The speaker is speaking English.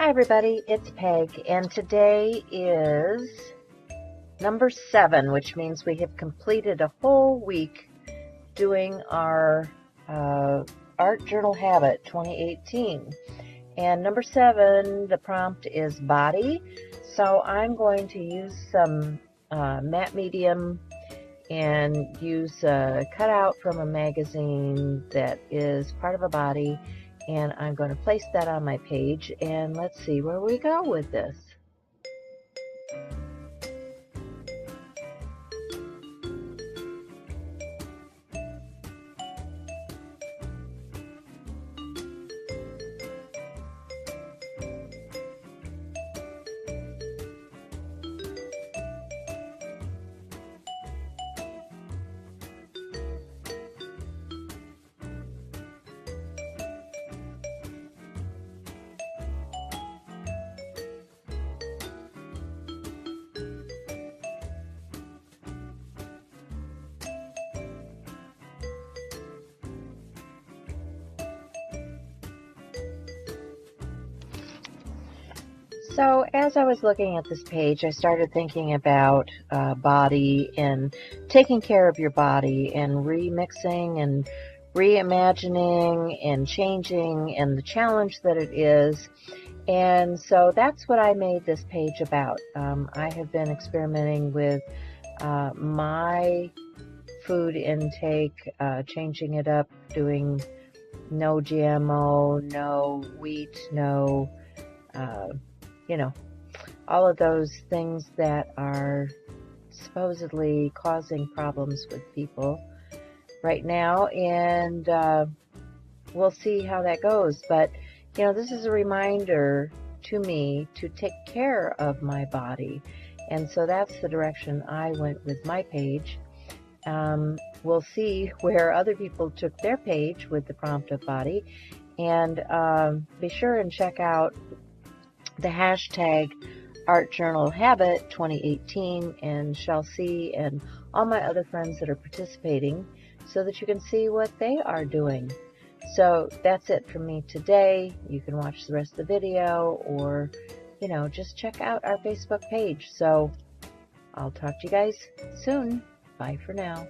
Hi everybody, it's Peg, and today is number 7, which means we have completed a whole week doing our Art Journal Habit 2018. And number 7, the prompt is body. So I'm going to use some matte medium and use a cutout from a magazine that is part of a body. And I'm going to place that on my page, and let's see where we go with this. So as I was looking at this page, I started thinking about body and taking care of your body and remixing and reimagining and changing and the challenge that it is. And so that's what I made this page about. I have been experimenting with my food intake, changing it up, doing no GMO, no wheat, no all of those things that are supposedly causing problems with people right now, and we'll see how that goes. But this is a reminder to me to take care of my body, and so that's the direction I went with my page. We'll see where other people took their page with the prompt of body, and be sure and check out the hashtag Art Journal Habit 2018 and Chelsea and all my other friends that are participating, so that you can see what they are doing. So that's it from me today. You can watch the rest of the video, or just check out our Facebook page. So I'll talk to you guys soon. Bye for now.